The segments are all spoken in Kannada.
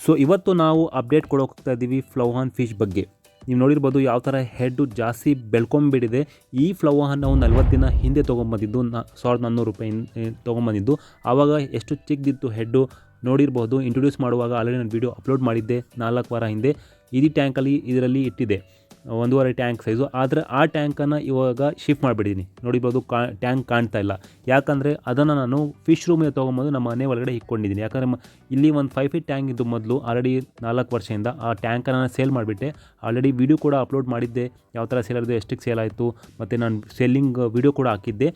ಸೊ ಇವತ್ತು ನಾವು ಅಪ್ಡೇಟ್ ಕೊಡೋಕೆ ಹೋಗ್ತಾ ಇದ್ದೀವಿ ಫ್ಲವಹಾನ್ ಫಿಶ್ ಬಗ್ಗೆ. ನೀವು ನೋಡಿರ್ಬೋದು ಯಾವ ಥರ ಹೆಡ್ಡು ಜಾಸ್ತಿ ಬೆಳ್ಕೊಂಬಿಟ್ಟಿದೆ. ಈ ಫ್ಲವಹಾನ್ ನಾವು 40 ದಿನ ಹಿಂದೆ ತೊಗೊಂಬಂದಿದ್ದು 1400 ರೂಪಾಯಿ ತೊಗೊಂಬಂದಿದ್ದು. ಆವಾಗ ಎಷ್ಟು ಚಿಕ್ಕದಿತ್ತು ಹೆಡ್ಡು ನೋಡಿರ್ಬೋದು. ಇಂಟ್ರೊಡ್ಯೂಸ್ ಮಾಡುವಾಗ ಆಲ್ರೆಡಿ ನಾನು ವೀಡಿಯೋ ಅಪ್ಲೋಡ್ ಮಾಡಿದ್ದೆ 4 ವಾರ ಹಿಂದೆ. ಇಡೀ ಟ್ಯಾಂಕಲ್ಲಿ ಇದರಲ್ಲಿ ಇಟ್ಟಿದೆ 1.5 ಟ್ಯಾಂಕ್ ಸೈಜು. ಆದರೆ ಆ ಟ್ಯಾಂಕನ್ನು ಇವಾಗ ಶಿಫ್ಟ್ ಮಾಡಿಬಿಟ್ಟಿದ್ದೀನಿ. ನೋಡಿರ್ಬೋದು ಟ್ಯಾಂಕ್ ಕಾಣ್ತಾ ಇಲ್ಲ. ಯಾಕಂದರೆ ಅದನ್ನು ನಾನು ಫಿಶ್ ರೂಮಿಗೆ ತೊಗೊಂಬಂದು ನಮ್ಮ ಮನೆ ಒಳಗಡೆ ಇಟ್ಕೊಂಡಿದ್ದೀನಿ. ಯಾಕಂದರೆ ಇಲ್ಲಿ ಒಂದು 5 ಫೀಟ್ ಟ್ಯಾಂಕ್ ಇದ್ದು ಮೊದಲು ಆಲ್ರೆಡಿ 4 ವರ್ಷದಿಂದ. ಆ ಟ್ಯಾಂಕನ್ನು ಸೇಲ್ ಮಾಡಿಬಿಟ್ಟೆ. ಆಲ್ರೆಡಿ ವೀಡಿಯೋ ಕೂಡ ಅಪ್ಲೋಡ್ ಮಾಡಿದ್ದೆ, ಯಾವ ಥರ ಸೇಲ್ ಆಯಿತು, ಎಷ್ಟಕ್ಕೆ ಸೇಲ್ ಆಯಿತು, ಮತ್ತು ನಾನು ಸೆಲ್ಲಿಂಗ್ ವೀಡಿಯೋ ಕೂಡ ಹಾಕಿದ್ದೆ.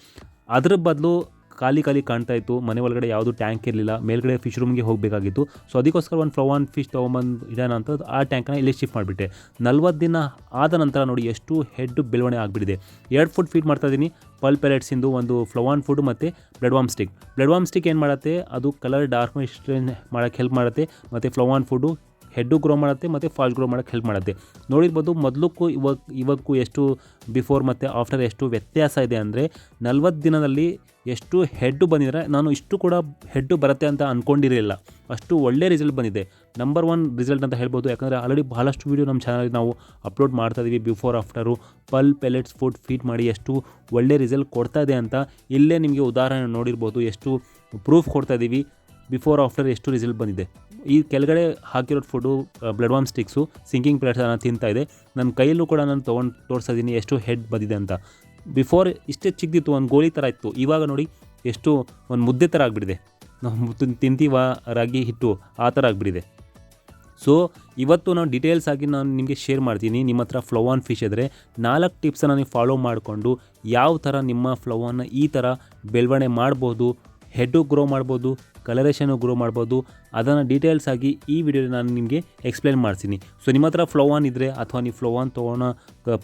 ಅದರ ಬದಲು ಖಾಲಿ ಕಾಣ್ತಾ ಇತ್ತು. ಮನೆ ಒಳಗಡೆ ಯಾವುದು ಟ್ಯಾಂಕ್ ಇರಲಿಲ್ಲ, ಮೇಲ್ಗಡೆ ಫಿಶ್ ರೂಮ್ಗೆ ಹೋಗಬೇಕಾಗಿತ್ತು. ಸೊ ಅದಕ್ಕೋಸ್ಕರ ಒಂದು ಫ್ಲವಹಾನ್ ಫಿಶ್ ತೊಗೊಂಬಂದು ಇಡೋಣ ಅಂತ ಆ ಟ್ಯಾಂಕನ್ನು ಇಲ್ಲಿ ಶಿಫ್ಟ್ ಮಾಡಿಬಿಟ್ಟೆ. 40 ದಿನ ಆದ ನಂತರ ನೋಡಿ ಎಷ್ಟು ಹೆಡ್ಡು ಬೆಳವಣಿಗೆ ಆಗಿಬಿಟ್ಟಿದೆ. 2 ಫುಡ್ ಫೀಡ್ ಮಾಡ್ತಾಯಿದ್ದೀನಿ. ಪಲ್ ಪೆಲೆಟ್ಸಿಂದು ಒಂದು ಫ್ಲವಹಾನ್ ಫುಡ್ ಮತ್ತು blood warm stick. Blood warm stick ಏನು ಮಾಡುತ್ತೆ, ಅದು ಕಲರ್ ಡಾರ್ಕ್ನೆಸ್ ಮಾಡೋಕ್ಕೆ ಹೆಲ್ಪ್ ಮಾಡುತ್ತೆ. ಮತ್ತು ಫ್ಲವಹಾನ್ ಫುಡ್ಡು ಹೆಡ್ಡು ಗ್ರೋ ಮಾಡುತ್ತೆ ಮತ್ತು ಫಾಸ್ಟ್ ಗ್ರೋ ಮಾಡೋಕ್ಕೆ ಹೆಲ್ಪ್ ಮಾಡುತ್ತೆ. ನೋಡಿರ್ಬೋದು ಮೊದಲಕ್ಕೂ ಇವಕ್ಕೂ ಎಷ್ಟು ಬಿಫೋರ್ ಮತ್ತು ಆಫ್ಟರ್ ಎಷ್ಟು ವ್ಯತ್ಯಾಸ ಇದೆ ಅಂದರೆ 40 ದಿನದಲ್ಲಿ ಎಷ್ಟು ಹೆಡ್ಡು ಬಂದಿದ್ದಾರೆ. ನಾನು ಇಷ್ಟು ಕೂಡ ಹೆಡ್ಡು ಬರುತ್ತೆ ಅಂತ ಅಂದ್ಕೊಂಡಿರಲಿಲ್ಲ. ಅಷ್ಟು ಒಳ್ಳೆ ರಿಸಲ್ಟ್ ಬಂದಿದೆ. ನಂಬರ್ 1 ರಿಸಲ್ಟ್ ಅಂತ ಹೇಳ್ಬೋದು. ಯಾಕಂದರೆ ಆಲ್ರೆಡಿ ಬಹಳಷ್ಟು ವೀಡಿಯೋ ನಮ್ಮ ಚಾನಲಲ್ಲಿ ನಾವು ಅಪ್ಲೋಡ್ ಮಾಡ್ತಾಯಿದ್ದೀವಿ. ಬಿಫೋರ್ ಆಫ್ಟರು ಪಲ್ ಪೆಲೆಟ್ಸ್ ಫುಡ್ ಫೀಡ್ ಮಾಡಿ ಎಷ್ಟು ಒಳ್ಳೆ ರಿಸಲ್ಟ್ ಕೊಡ್ತಾ ಇದೆ ಅಂತ. ಇಲ್ಲೇ ನಿಮಗೆ ಉದಾಹರಣೆ ನೋಡಿರ್ಬೋದು, ಎಷ್ಟು ಪ್ರೂಫ್ ಕೊಡ್ತಾಯಿದ್ದೀವಿ. ಬಿಫೋರ್ ಆಫ್ಟರ್ ಎಷ್ಟು ರಿಸಲ್ಟ್ ಬಂದಿದೆ. ಈ ಕೆಳಗಡೆ ಹಾಕಿರೋ food blood worm sticks sinking ಪ್ಲೇಟ್ಸನ್ನು ತಿಂತಾ ಇದೆ. ನನ್ನ ಕೈಯಲ್ಲೂ ಕೂಡ ನಾನು ತೊಗೊಂಡು ತೋರಿಸ್ತಿದ್ದೀನಿ ಎಷ್ಟು ಹೆಡ್ ಬಂದಿದೆ ಅಂತ. ಬಿಫೋರ್ ಇಷ್ಟೇ ಚಿಕ್ಕದಿತ್ತು, ಒಂದು ಗೋಲಿ ಥರ ಇತ್ತು. ಇವಾಗ ನೋಡಿ ಎಷ್ಟು ಒಂದು ಮುದ್ದೆ ಥರ ಆಗಿಬಿಟ್ಟಿದೆ. ನಾವು ತಿಂತೀವ ರಾಗಿ ಹಿಟ್ಟು ಆ ಥರ ಆಗಿಬಿಟ್ಟಿದೆ. ಸೊ ಇವತ್ತು ನಾನು ಡೀಟೇಲ್ಸ್ ಆಗಿ ನಾನು ನಿಮಗೆ ಶೇರ್ ಮಾಡ್ತೀನಿ. ನಿಮ್ಮ ಹತ್ರ ಫ್ಲವಹಾನ್ ಫಿಶ್ ಇದ್ದರೆ 4 ಟಿಪ್ಸನ್ನು ನೀವು ಫಾಲೋ ಮಾಡಿಕೊಂಡು ಯಾವ ಥರ ನಿಮ್ಮ ಫ್ಲವಹಾನ್ನ ಈ ಥರ ಬೆಳವಣಿಗೆ ಮಾಡ್ಬೋದು, ಹೆಡ್ಡು ಗ್ರೋ ಮಾಡ್ಬೋದು, ಕಲರೇಷನ್ನು ಗ್ರೋ ಮಾಡ್ಬೋದು. ಅದನ್ನು ಡೀಟೇಲ್ಸ್ ಆಗಿ ಈ ವಿಡಿಯೋದಲ್ಲಿ ನಾನು ನಿಮಗೆ ಎಕ್ಸ್ಪ್ಲೇನ್ ಮಾಡ್ತೀನಿ. ಸೊ ನಿಮ್ಮ ಹತ್ರ ಫ್ಲವಹಾನ್ ಇದ್ದರೆ ಅಥವಾ ನೀವು ಫ್ಲವಹಾನ್ ತೊಗೊಳ್ಳೋ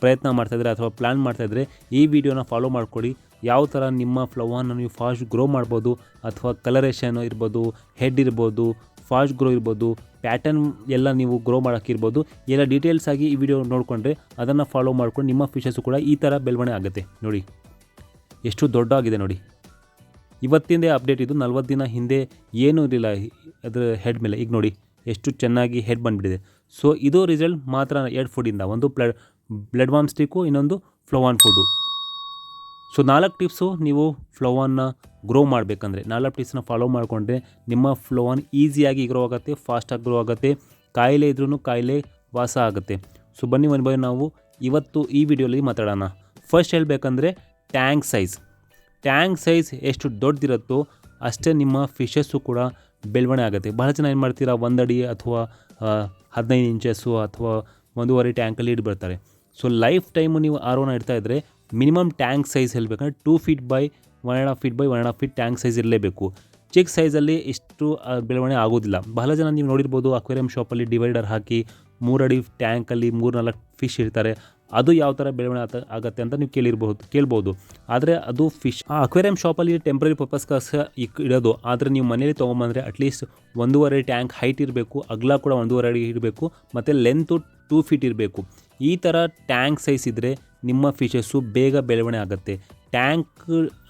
ಪ್ರಯತ್ನ ಮಾಡ್ತಾಯಿದ್ರೆ ಅಥವಾ ಪ್ಲ್ಯಾನ್ ಮಾಡ್ತಾಯಿದ್ರೆ ಈ ವಿಡಿಯೋನ ಫಾಲೋ ಮಾಡ್ಕೊಳ್ಳಿ. ಯಾವ ಥರ ನಿಮ್ಮ ಫ್ಲವಹಾನ್ನ ನೀವು ಫಾಸ್ಟ್ ಗ್ರೋ ಮಾಡ್ಬೋದು, ಅಥವಾ ಕಲರೇಷನ್ ಇರ್ಬೋದು, ಹೆಡ್ ಇರ್ಬೋದು, ಫಾಸ್ಟ್ ಗ್ರೋ ಇರ್ಬೋದು, ಪ್ಯಾಟರ್ನ್ ಎಲ್ಲ ನೀವು ಗ್ರೋ ಮಾಡೋಕ್ಕಿರ್ಬೋದು. ಎಲ್ಲ ಡೀಟೇಲ್ಸ್ ಆಗಿ ಈ ವಿಡಿಯೋ ನೋಡಿಕೊಂಡ್ರೆ ಅದನ್ನು ಫಾಲೋ ಮಾಡ್ಕೊಂಡು ನಿಮ್ಮ ಫಿಶಸ್ಸು ಕೂಡ ಈ ಥರ ಬೆಳವಣಿಗೆ ಆಗುತ್ತೆ. ನೋಡಿ ಎಷ್ಟು ದೊಡ್ಡಾಗಿದೆ ನೋಡಿ. ಇವತ್ತಿಂದೇ ಅಪ್ಡೇಟ್ ಇದು. 40 ದಿನ ಹಿಂದೆ ಏನೂ ಇರಲಿಲ್ಲ ಅದರ ಹೆಡ್ ಮೇಲೆ. ಈಗ ನೋಡಿ ಎಷ್ಟು ಚೆನ್ನಾಗಿ ಹೆಡ್ ಬಂದುಬಿಟ್ಟಿದೆ. ಸೊ ಇದು ರಿಸಲ್ಟ್ ಮಾತ್ರ 2 ಫುಡ್ಡಿಂದ. ಒಂದು ಬ್ಲಡ್ ವಾರ್ಮ್ ಸ್ಟಿಕ್ಕು, ಇನ್ನೊಂದು ಫ್ಲವಹಾನ್ ಫುಡ್ಡು. ಸೊ 4 ಟಿಪ್ಸು ನೀವು ಫ್ಲವಹಾನ್ನ ಗ್ರೋ ಮಾಡಬೇಕಂದ್ರೆ 4 ಟಿಪ್ಸ್ನ ಫಾಲೋ ಮಾಡಿಕೊಂಡ್ರೆ ನಿಮ್ಮ ಫ್ಲವಹಾನ್ ಈಸಿಯಾಗಿ ಗ್ರೋ ಆಗುತ್ತೆ, ಫಾಸ್ಟಾಗಿ ಗ್ರೋ ಆಗುತ್ತೆ. ಕಾಯಿಲೆ ಇದ್ರೂ ಕಾಯಿಲೆ ವಾಸ ಆಗುತ್ತೆ. ಸೊ ಬನ್ನಿ ನಾವು ಇವತ್ತು ಈ ವಿಡಿಯೋಲಿ ಮಾತಾಡೋಣ. ಫಸ್ಟ್ ಹೇಳಬೇಕಂದ್ರೆ ಟ್ಯಾಂಕ್ ಸೈಜ್ ಎಷ್ಟು ದೊಡ್ಡದಿರುತ್ತೋ ಅಷ್ಟೇ ನಿಮ್ಮ ಫಿಶಸ್ಸು ಕೂಡ ಬೆಳವಣಿಗೆ ಆಗುತ್ತೆ. ಬಹಳ ಜನ ಏನು ಮಾಡ್ತೀರಾ, 1 ಅಡಿ ಅಥವಾ 15 ಇಂಚಸ್ಸು ಅಥವಾ 1.5 ಟ್ಯಾಂಕಲ್ಲಿ ಇಡ್ಬಿಡ್ತಾರೆ. ಸೊ ಲೈಫ್ ಟೈಮು ನೀವು ಆರೋನ ಇಡ್ತಾಯಿದ್ರೆ ಮಿನಿಮಮ್ ಟ್ಯಾಂಕ್ ಸೈಜ್ ಹೇಳಬೇಕಂದ್ರೆ 2 feet by 1.5 feet by 1.5 feet tank size ಇರಲೇಬೇಕು. ಚಿಕ್ಕ ಸೈಜಲ್ಲಿ ಇಷ್ಟು ಬೆಳವಣಿಗೆ ಆಗೋದಿಲ್ಲ. ಬಹಳ ಜನ ನೀವು ನೋಡಿರ್ಬೋದು ಅಕ್ವೇರಿಯಂ ಶಾಪಲ್ಲಿ ಡಿವೈಡರ್ ಹಾಕಿ 3 ಅಡಿ ಟ್ಯಾಂಕಲ್ಲಿ 3-4 ಫಿಶ್ ಇರ್ತಾರೆ. ಅದು ಯಾವ ಥರ ಬೆಳವಣಿಗೆ ಆಗುತ್ತೆ ಅಂತ ನೀವು ಕೇಳ್ಬೋದು. ಆದರೆ ಅದು ಫಿಶ್ ಅಕ್ವೇರಿಯಂ ಶಾಪಲ್ಲಿ ಟೆಂಪ್ರರಿ ಪರ್ಪಸ್ಗೋಸ್ಕರ ಇಡೋದು. ಆದರೆ ನೀವು ಮನೇಲಿ ತೊಗೊಂಬಂದರೆ ಅಟ್ಲೀಸ್ಟ್ 1.5 ಟ್ಯಾಂಕ್ ಹೈಟ್ ಇರಬೇಕು, ಅಗಲ ಕೂಡ 1.5 ಅಡಿ ಇರಬೇಕು, ಮತ್ತು ಲೆಂತು 2 ಫೀಟ್ ಇರಬೇಕು. ಈ ಥರ ಟ್ಯಾಂಕ್ ಸೈಜ್ ಇದ್ದರೆ ನಿಮ್ಮ ಫಿಶಸ್ಸು ಬೇಗ ಬೆಳವಣಿಗೆ ಆಗುತ್ತೆ. ಟ್ಯಾಂಕ್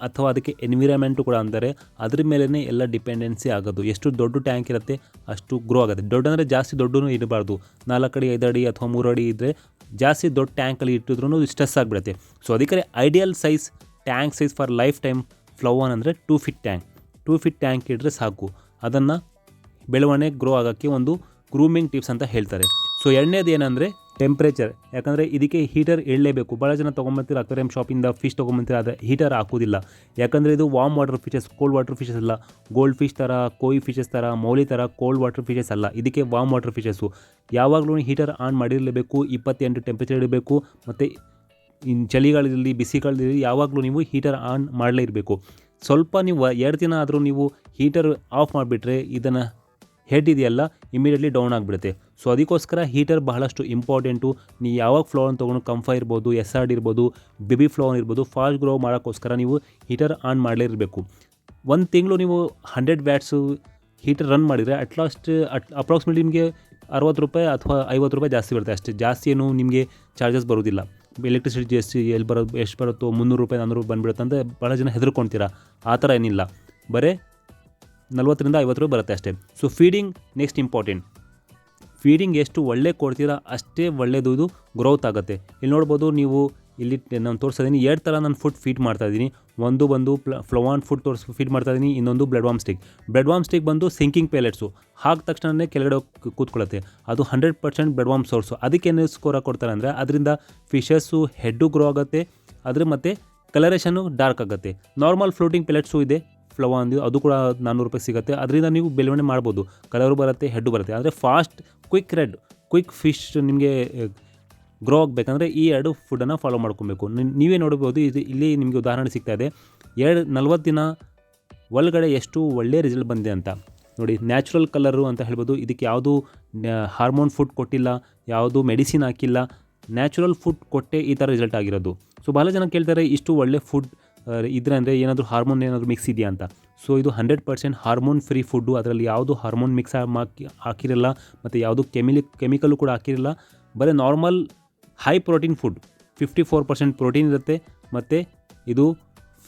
ಅಥವಾ ಅದಕ್ಕೆ ಎನ್ವಿರಾನ್ಮೆಂಟು ಕೂಡ ಅಂದರೆ ಅದ್ರ ಮೇಲೇ ಎಲ್ಲ ಡಿಪೆಂಡೆನ್ಸಿ ಆಗೋದು. ಎಷ್ಟು ದೊಡ್ಡ ಟ್ಯಾಂಕ್ ಇರುತ್ತೆ ಅಷ್ಟು ಗ್ರೋ ಆಗುತ್ತೆ. ದೊಡ್ಡ ಅಂದರೆ ಜಾಸ್ತಿ ದೊಡ್ಡೂ ಇರಬಾರ್ದು. 4 ಅಡಿ 5 ಅಡಿ ಅಥವಾ 3 ಅಡಿ ಇದ್ದರೆ ಜಾಸ್ತಿ ದೊಡ್ಡ ಟ್ಯಾಂಕಲ್ಲಿ ಇಟ್ಟಿದ್ರೂ ಸ್ಟ್ರೆಸ್ ಆಗಿಬಿಡುತ್ತೆ. ಸೊ ಅದಕ್ಕೆ ideal size tank size for life time flowerhorn ಅಂದರೆ 2 ಫೀಟ್ ಟ್ಯಾಂಕ್. 2 ಫೀಟ್ ಟ್ಯಾಂಕ್ ಇಟ್ಟರೆ ಸಾಕು. ಅದನ್ನು ಬೆಳವಣಿಗೆ ಗ್ರೋ ಆಗೋಕ್ಕೆ ಒಂದು ಗ್ರೂಮಿಂಗ್ ಟಿಪ್ಸ್ ಅಂತ ಹೇಳ್ತಾರೆ. ಸೊ ಎರಡನೇದು ಏನಂದರೆ ಟೆಂಪ್ರೇಚರ್. ಯಾಕಂದರೆ ಇದಕ್ಕೆ ಹೀಟರ್ ಇಡಲೇಬೇಕು. ಭಾಳ ಜನ ತೊಗೊಂಬರ್ತೀರ ಅಕ್ವೇರಿಯಂ ಶಾಪಿಂದ ಫಿಶ್ ತೊಗೊಂಬರ್ತೀರ, ಆದರೆ ಹೀಟರ್ ಹಾಕೋದಿಲ್ಲ. ಯಾಕಂದರೆ ಇದು warm water fishes, cold water fishes ಅಲ್ಲ. ಗೋಲ್ಡ್ ಫಿಶ್ ಥರ, ಕೋಯಿ ಫಿಶಸ್ ಥರ, ಮೌಲಿ ಥರ ಕೋಲ್ಡ್ ವಾಟರ್ ಫಿಶಸ್ ಅಲ್ಲ. ಇದಕ್ಕೆ ವಾರ್ಮ್ ವಾಟರ್ ಫಿಶಸ್ಸು. ಯಾವಾಗಲೂ ಹೀಟರ್ ಆನ್ ಮಾಡಿರಲೇಬೇಕು. 28 ಟೆಂಪ್ರೇಚರ್ ಇಡಬೇಕು. ಮತ್ತು ಚಳಿಗಾಲದಲ್ಲಿ ಬಿಸಿಗಾಲದಲ್ಲಿ ಯಾವಾಗಲೂ ನೀವು ಹೀಟರ್ ಆನ್ ಮಾಡಲೇ ಇರಬೇಕು. ಸ್ವಲ್ಪ ನೀವು 2 ದಿನ ಆದರೂ ನೀವು ಹೀಟರ್ ಆಫ್ ಮಾಡಿಬಿಟ್ರೆ ಇದನ್ನು ಹೆಡ್ ಇದೆಯಲ್ಲ ಇಮಿಡಿಯೇಟ್ಲಿ ಡೌನ್ ಆಗಿಬಿಡುತ್ತೆ. ಸೊ ಅದಕ್ಕೋಸ್ಕರ ಹೀಟರ್ ಬಹಳಷ್ಟು ಇಂಪಾರ್ಟೆಂಟು. ನೀವು ಯಾವಾಗ ಫ್ಲವಹಾನ್ ತೊಗೊಂಡು ಕಂಫಾ ಇರ್ಬೋದು, SRD ಇರ್ಬೋದು, ಬೇಬಿ ಫ್ಲವಹಾನ್ ಇರ್ಬೋದು, ಫಾಸ್ಟ್ ಗ್ರೋ ಮಾಡೋಕ್ಕೋಸ್ಕರ ನೀವು ಹೀಟರ್ ಆನ್ ಮಾಡಲೇ ಇರಬೇಕು. 1 ತಿಂಗಳು ನೀವು 100 ವ್ಯಾಟ್ಸು ಹೀಟರ್ ರನ್ ಮಾಡಿದರೆ ಅಪ್ರಾಕ್ಸಿಮೇಟ್ಲಿ ನಿಮಗೆ 60 ರೂಪಾಯಿ ಅಥವಾ 50 ರೂಪಾಯಿ ಜಾಸ್ತಿ ಬರುತ್ತೆ ಅಷ್ಟೇ. ಜಾಸ್ತಿ ಏನು ನಿಮಗೆ ಚಾರ್ಜಸ್ ಬರೋದಿಲ್ಲ. ಎಲೆಕ್ಟ್ರಿಸಿಟಿ ಜಾಸ್ತಿ ಎಷ್ಟು ಬರುತ್ತೋ 300 ರೂಪಾಯಿ 400 ರೂಪಾಯಿ ಬಂದುಬಿಡುತ್ತೆ ಅಂತ ಭಾಳ ಜನ ಹೆದರ್ಕೊಳ್ತೀರಾ. ಆ ಥರ ಏನಿಲ್ಲ. ಬರೀ 40 ರಿಂದ 50 ರೂಪಾಯಿ ಬರುತ್ತೆ ಅಷ್ಟೇ. So feeding next important. Feeding ಎಷ್ಟು ಒಳ್ಳೆ ಕೊಡ್ತೀರಾ ಅಷ್ಟೇ ಒಳ್ಳೆಯದು ಇದು ಗ್ರೋತ್ ಆಗುತ್ತೆ. ಇಲ್ಲಿ ನೋಡ್ಬೋದು ನೀವು, ಇಲ್ಲಿ ನಾನು ತೋರಿಸ್ತಿದ್ದೀನಿ 2 ಥರ ನಾನು ಫುಡ್ ಫೀಡ್ ಮಾಡ್ತಾಯಿದ್ದೀನಿ. ಒಂದು ಬಂದು ಫ್ಲೋವಾನ್ ಫುಡ್ ಫೀಡ್ ಮಾಡ್ತಾಯಿದ್ದೀನಿ, ಇನ್ನೊಂದು blood warm stick. Blood warm stick ಬಂದು ಸಿಂಕಿಂಗ್ ಪೇಲೆಟ್ಸು, ಹಾಕಿದ ತಕ್ಷಣವೇ ಕೆಳಗಡೆ ಕೂತ್ಕೊಳ್ಳುತ್ತೆ. ಅದು 100% ಬ್ಲಡ್ ವಾರ್ಮ್ ಸೋರ್ಸು. ಅದಕ್ಕೆ ಏನು ಸ್ಕೋರ್ ಕೊಡ್ತಾರೆ ಅಂದರೆ ಅದರಿಂದ ಫಿಶಸ್ಸು ಹೆಡ್ಡು ಗ್ರೋ ಆಗುತ್ತೆ, ಮತ್ತು ಕಲರೇಷನ್ನು ಡಾರ್ಕ್ ಆಗುತ್ತೆ. ನಾರ್ಮಲ್ ಫ್ಲೋಟಿಂಗ್ ಪೆಲೆಟ್ಸು ಇದೆ ಫ್ಲೋವಾನ್, ಅದು ಕೂಡ 400 ರೂಪಾಯಿ ಸಿಗುತ್ತೆ. ಅದರಿಂದ ನೀವು ಬೆಳವಣಿಗೆ ಮಾಡ್ಬೋದು, ಕಲರು ಬರುತ್ತೆ, ಹೆಡ್ಡು ಬರುತ್ತೆ. ಆದರೆ ಫಾಸ್ಟ್ ಕ್ವಿಕ್ ಫಿಶ್ ನಿಮಗೆ ಗ್ರೋ ಆಗಬೇಕಂದ್ರೆ ಈ 2 ಫುಡ್ಡನ್ನು ಫಾಲೋ ಮಾಡ್ಕೊಬೇಕು. ನೀವೇ ನೋಡ್ಬೋದು, ಇಲ್ಲಿ ನಿಮಗೆ ಉದಾಹರಣೆ ಸಿಗ್ತಾಯಿದೆ. 40 ದಿನ ಒಳಗಡೆ ಎಷ್ಟು ಒಳ್ಳೆಯ ರಿಸಲ್ಟ್ ಬಂದಿದೆ ಅಂತ ನೋಡಿ. ನ್ಯಾಚುರಲ್ ಕಲರು ಅಂತ ಹೇಳ್ಬೋದು. ಇದಕ್ಕೆ ಯಾವುದು ಹಾರ್ಮೋನ್ ಫುಡ್ ಕೊಟ್ಟಿಲ್ಲ, ಯಾವುದು ಮೆಡಿಸಿನ್ ಹಾಕಿಲ್ಲ, ನ್ಯಾಚುರಲ್ ಫುಡ್ ಕೊಟ್ಟೆ ಈ ಥರ ರಿಸಲ್ಟ್ ಆಗಿರೋದು. ಸೊ ಭಾಳ ಜನ ಕೇಳ್ತಾರೆ ಇಷ್ಟು ಒಳ್ಳೆ ಫುಡ್ ಇದ್ರೆ ಅಂದರೆ ಏನಾದರೂ ಹಾರ್ಮೋನ್ ಏನಾದರೂ ಮಿಕ್ಸ್ ಇದೆಯಾ ಅಂತ. ಸೊ ಇದು 100% ಹಾರ್ಮೋನ್ ಫ್ರೀ ಫುಡ್ಡು. ಅದರಲ್ಲಿ ಯಾವುದು ಹಾರ್ಮೋನ್ ಮಿಕ್ಸ್ ಹಾಕಿರಲ್ಲ, ಮತ್ತು ಯಾವುದು ಕೆಮಿಕಲ್ಲು ಕೂಡ ಹಾಕಿರಲ್ಲ. ಬರೀ normal high protein food, 54% protein ಇರುತ್ತೆ, ಮತ್ತು ಇದು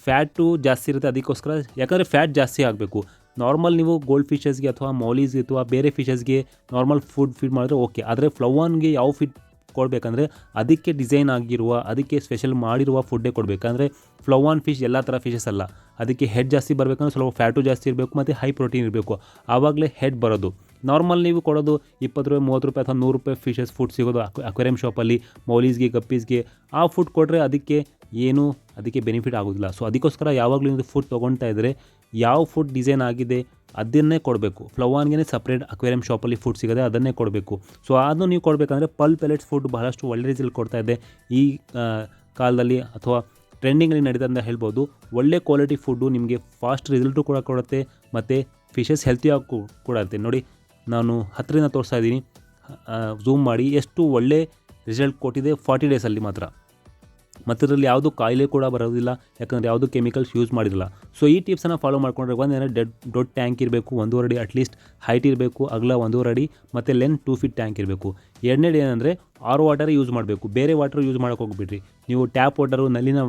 ಫ್ಯಾಟು ಜಾಸ್ತಿ ಇರುತ್ತೆ. ಅದಕ್ಕೋಸ್ಕರ ಯಾಕಂದರೆ ಫ್ಯಾಟ್ ಜಾಸ್ತಿ ಆಗಬೇಕು. ನಾರ್ಮಲ್ ನೀವು ಗೋಲ್ಡ್ ಫಿಶಸ್ಗೆ ಅಥವಾ ಮೌಲೀಸ್ಗೆ ಅಥವಾ ಬೇರೆ ಫಿಶಸ್ಗೆ ನಾರ್ಮಲ್ ಫೀಡ್ ಮಾಡಿದ್ರೆ ಓಕೆ. ಆದರೆ ಫ್ಲೋವಾನ್ಗೆ ಯಾವ ಫೀಡ್ ಕೊಡಬೇಕಂದ್ರೆ ಅದಕ್ಕೆ ಡಿಸೈನ್ ಆಗಿರುವ, ಅದಕ್ಕೆ ಸ್ಪೆಷಲ್ ಮಾಡಿರುವ ಫುಡ್ಡೇ ಕೊಡಬೇಕಂದ್ರೆ ಫ್ಲೋವಾನ್ ಫಿಶ್ ಎಲ್ಲ ಥರ ಫಿಶಸ್ ಅಲ್ಲ. ಅದಕ್ಕೆ ಹೆಡ್ ಜಾಸ್ತಿ ಬರಬೇಕಂದ್ರೆ ಸ್ವಲ್ಪ ಫ್ಯಾಟು ಜಾಸ್ತಿ ಇರಬೇಕು, ಮತ್ತು ಹೈ ಪ್ರೋಟೀನ್ ಇರಬೇಕು, ಆವಾಗಲೇ ಹೆಡ್ ಬರೋದು. ನಾರ್ಮಲ್ ನೀವು ಕೊಡೋದು 20 ರೂಪಾಯಿ 30 ರೂಪಾಯಿ ಅಥವಾ 100 ರೂಪಾಯಿ ಫಿಶಸ್ ಫುಡ್ ಸಿಗೋದು ಅಕ್ವೇರಿಯಂ ಶಾಪಲ್ಲಿ, ಮೌಲೀಸ್ಗೆ ಗಪ್ಪೀಸ್ಗೆ. ಆ ಫುಡ್ ಕೊಟ್ಟರೆ ಅದಕ್ಕೆ ಬೆನಿಫಿಟ್ ಆಗೋದಿಲ್ಲ. ಸೊ ಅದಕ್ಕೋಸ್ಕರ ಯಾವಾಗಲೂ ನೀವು ಫುಡ್ ತೊಗೊಳ್ತಾ ಇದ್ದರೆ ಯಾವ ಫುಡ್ ಡಿಸೈನ್ ಆಗಿದೆ ಅದನ್ನೇ ಕೊಡಬೇಕು. ಫ್ಲೋವಾನ್ಗೆ ಸಪ್ರೇಟ್ ಅಕ್ವೇರಿಯಂ ಶಾಪಲ್ಲಿ ಫುಡ್ ಸಿಗೋದೆ, ಅದನ್ನೇ ಕೊಡಬೇಕು. ಸೊ ಅದನ್ನು ನೀವು ಕೊಡಬೇಕಂದ್ರೆ ಪೆಲೆಟ್ಸ್ ಫುಡ್ ಬಹಳಷ್ಟು ಒಳ್ಳೆ ರಿಸಲ್ಟ್ ಕೊಡ್ತಾ ಇದೆ ಈ ಕಾಲದಲ್ಲಿ, ಅಥವಾ ಟ್ರೆಂಡಿಂಗಲ್ಲಿ ನಡೀತಾ ಅಂತ ಹೇಳ್ಬೋದು. ಒಳ್ಳೆ ಕ್ವಾಲಿಟಿ ಫುಡ್ಡು ನಿಮಗೆ ಫಾಸ್ಟ್ ರಿಸಲ್ಟು ಕೂಡ ಕೊಡುತ್ತೆ, ಮತ್ತು ಫಿಶಸ್ ಹೆಲ್ತಿಯಾಗಿ ಕೂಡ ಇರುತ್ತೆ. ನೋಡಿ, ನಾನು ಹತ್ತಿರದಿಂದ ತೋರಿಸ್ತಾ ಇದ್ದೀನಿ, ಝೂಮ್ ಮಾಡಿ, ಎಷ್ಟು ಒಳ್ಳೆ ರಿಸಲ್ಟ್ ಕೊಟ್ಟಿದೆ 40 ಡೇಸಲ್ಲಿ ಮಾತ್ರ. ಮತ್ತು ಇದರಲ್ಲಿ ಯಾವುದು ಕಾಯಿಲೆ ಕೂಡ ಬರೋದಿಲ್ಲ, ಯಾಕಂದರೆ ಯಾವುದು ಕೆಮಿಕಲ್ಸ್ ಯೂಸ್ ಮಾಡಿರಲ್ಲ. ಸೊ ಈ ಟಿಪ್ಸನ್ನು ಫಾಲೋ ಮಾಡ್ಕೊಂಡ್ರೆ ಒಂದೇನಂದರೆ ದೊಡ್ಡ ಟ್ಯಾಂಕ್ ಇರಬೇಕು, 1.5 ಅಡಿ ಅಟ್ಲೀಸ್ಟ್ ಹೈಟ್ ಇರಬೇಕು, ಅಗಲ 1.5 ಅಡಿ, ಮತ್ತು ಲೆಂತ್ 2 ಫೀಟ್ ಟ್ಯಾಂಕ್ ಇರಬೇಕು. ಎರಡನೇದು ಏನಂದರೆ ವಾಟರ್ ಯೂಸ್ ಮಾಡಬೇಕು, ಬೇರೆ ವಾಟರ್ ಯೂಸ್ ಮಾಡೋಕೆ ಹೋಗ್ಬಿಡ್ರಿ. ನೀವು ಟ್ಯಾಪ್ ವಾಟರು, ನಲ್ಲಿನ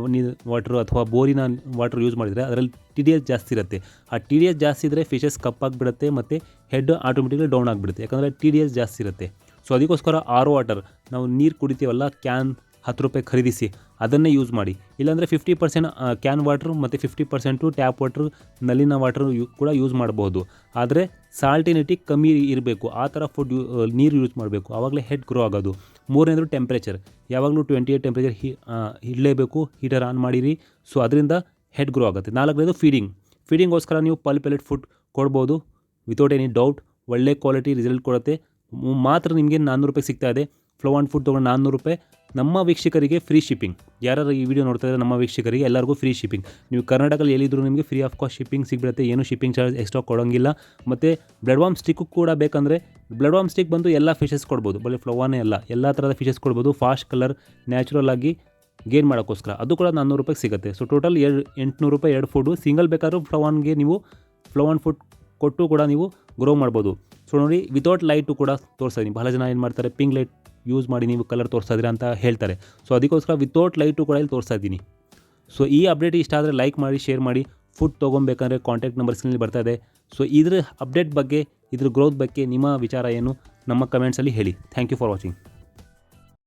ವಾಟರು ಅಥವಾ ಬೋರಿನ ವಾಟರ್ ಯೂಸ್ ಮಾಡಿದರೆ ಅದರಲ್ಲಿ TDS ಜಾಸ್ತಿ ಇರುತ್ತೆ. ಆ TDS ಜಾಸ್ತಿ ಇದ್ದರೆ ಫಿಶಸ್ ಕಪ್ಪಾಗಿಬಿಡುತ್ತೆ, ಮತ್ತು ಹೆಡ್ ಆಟೋಮೆಟಿಕ್ಲಿ ಡೌನ್ ಆಗಿಬಿಡುತ್ತೆ, ಯಾಕಂದರೆ TDS ಜಾಸ್ತಿ ಇರುತ್ತೆ. ಸೊ ಅದಕ್ಕೋಸ್ಕರ ವಾಟರ್, ನಾವು ನೀರು ಕುಡಿತೀವಲ್ಲ, ಕ್ಯಾನ್ 10 ರೂಪಾಯಿ ಖರೀದಿಸಿ ಅದನ್ನೇ ಯೂಸ್ ಮಾಡಿ. ಇಲ್ಲಾಂದರೆ 50% ಕ್ಯಾನ್ ವಾಟ್ರು ಮತ್ತು 50% ಟ್ಯಾಪ್ ವಾಟ್ರು, ನಲ್ಲಿನ ವಾಟ್ರು ಕೂಡ ಯೂಸ್ ಮಾಡಬಹುದು. ಆದರೆ ಸಾಲ್ಟಿನಿಟಿ ಕಮ್ಮಿ ಇರಬೇಕು, ಆ ಥರ ಫುಡ್ ನೀರು ಯೂಸ್ ಮಾಡಬೇಕು, ಆವಾಗಲೇ ಹೆಡ್ ಗ್ರೋ ಆಗೋದು. ಮೂರನೇದು ಟೆಂಪ್ರೇಚರ್, ಯಾವಾಗಲೂ 28 ಟೆಂಪ್ರೇಚರ್ ಇಡಲೇಬೇಕು, ಹೀಟರ್ ಆನ್ ಮಾಡಿರಿ. ಸೊ ಅದರಿಂದ ಹೆಡ್ ಗ್ರೋ ಆಗುತ್ತೆ. ನಾಲ್ಕನೇದು ಫೀಡಿಂಗೋಸ್ಕರ ನೀವು ಪೆಲೆಟ್ ಫುಡ್ ಕೊಡ್ಬೋದು ವಿತೌಟ್ ಎನಿ ಡೌಟ್. ಒಳ್ಳೆ ಕ್ವಾಲಿಟಿ ರಿಸಲ್ಟ್ ಕೊಡುತ್ತೆ. ಮಾತ್ರ ನಿಮಗೆ 400 ರೂಪಾಯಿ ಸಿಗ್ತಾ ಇದೆ. ಫ್ಲೋವಾನ್ ಫುಡ್ ತೊಗೊಂಡು 400 ರೂಪಾಯಿ. ನಮ್ಮ ವೀಕ್ಷಕರಿಗೆ ಫ್ರೀ ಶಿಪ್ಪಿಂಗ್, ಯಾರು ಈ ವಿಡಿಯೋ ನೋಡ್ತಾ ಇದ್ದಾರೆ ನಮ್ಮ ವೀಕ್ಷಕರಿಗೆ ಎಲ್ಲರಿಗೂ ಫ್ರೀ ಶಿಪ್ಪಿಂಗ್. ನೀವು ಕರ್ನಾಟಕದಲ್ಲಿ ಎಲ್ಲಿದ್ದರೂ ನಿಮಗೆ ಫ್ರೀ ಆಫ್ ಕಾಸ್ಟ್ ಶಿಪ್ಪಿಂಗ್ ಸಿಗ್ಬಿಡುತ್ತೆ, ಏನು ಶಿಪ್ಪಿಂಗ್ ಚಾರ್ಜ್ ಎಕ್ಸ್ಟ್ರಾ ಕೊಡೋಂಗಿಲ್ಲ. ಮತ್ತು ಬ್ಲಡ್ ವಾರ್ಮ್ ಸ್ಟಿಕ್ಕು ಕೂಡ ಬೇಕಂದರೆ ಬ್ಲಡ್ ವಾರ್ಮ್ ಸ್ಟಿಕ್ ಬಂದು ಎಲ್ಲ ಫಿಶಸ್ ಕೊಡ್ಬೋದು, ಬರೀ ಫ್ಲೋವಾನೇ ಅಲ್ಲ, ಎಲ್ಲ ಥರದ ಫಿಶಸ್ ಕೊಡ್ಬೋದು. ಫಾಸ್ಟ್ ಕಲರ್ ನ್ಯಾಚುರಲ್ ಆಗಿ ಗೇನ್ ಮಾಡೋಕ್ಕೋಸ್ಕರ ಅದು ಕೂಡ 400 ರೂಪಾಯಿಗೆ ಸಿಗುತ್ತೆ. ಸೊ ಟೋಟಲ್ 800 ರೂಪಾಯಿ 2 ಫುಡ್ಡು. ಸಿಂಗಲ್ ಬೇಕಾದ್ರೂ ಫ್ಲೋವಾನ್ಗೆ ನೀವು ಫ್ಲೋವಾನ್ ಫುಡ್ ಕೊಟ್ಟು ಕೂಡ ನೀವು ಗ್ರೋ ಮಾಡ್ಬೋದು. ಸೊ ನೋಡಿ, ವಿತೌಟ್ ಲೈಟು ಕೂಡ ತೋರಿಸ್ತಾ ಇದ್ದೀನಿ. ಬಹಳ ಜನ ಏನು ಮಾಡ್ತಾರೆ, ಪಿಂಕ್ ಲೈಟ್ ಯೂಸ್ ಮಾಡಿ ನೀವು ಕಲರ್ ತೋರಿಸ್ತಾ ಇದ್ದೀರಾ ಅಂತ ಹೇಳ್ತಾರೆ. ಸೊ ಅದಕ್ಕೋಸ್ಕರ ವಿತೌಟ್ ಲೈಟು ಕೂಡ ಇಲ್ಲಿ ತೋರಿಸ್ತಾ ಇದ್ದೀನಿ. ಸೊ ಈ ಅಪ್ಡೇಟ್ ಇಷ್ಟ ಆದರೆ ಲೈಕ್ ಮಾಡಿ, ಶೇರ್ ಮಾಡಿ. ಫುಡ್ ತೊಗೊಬೇಕಂದ್ರೆ ಕಾಂಟ್ಯಾಕ್ಟ್ ನಂಬರ್ ಸ್ಕ್ರೀನಲ್ಲಿ ಬರ್ತಾ ಇದೆ. ಸೊ ಇದ್ರ ಅಪ್ಡೇಟ್ ಬಗ್ಗೆ, ಇದ್ರ ಗ್ರೋತ್ ಬಗ್ಗೆ ನಿಮ್ಮ ವಿಚಾರ ಏನು ನಮ್ಮ ಕಮೆಂಟ್ಸಲ್ಲಿ ಹೇಳಿ. Thank you for watching.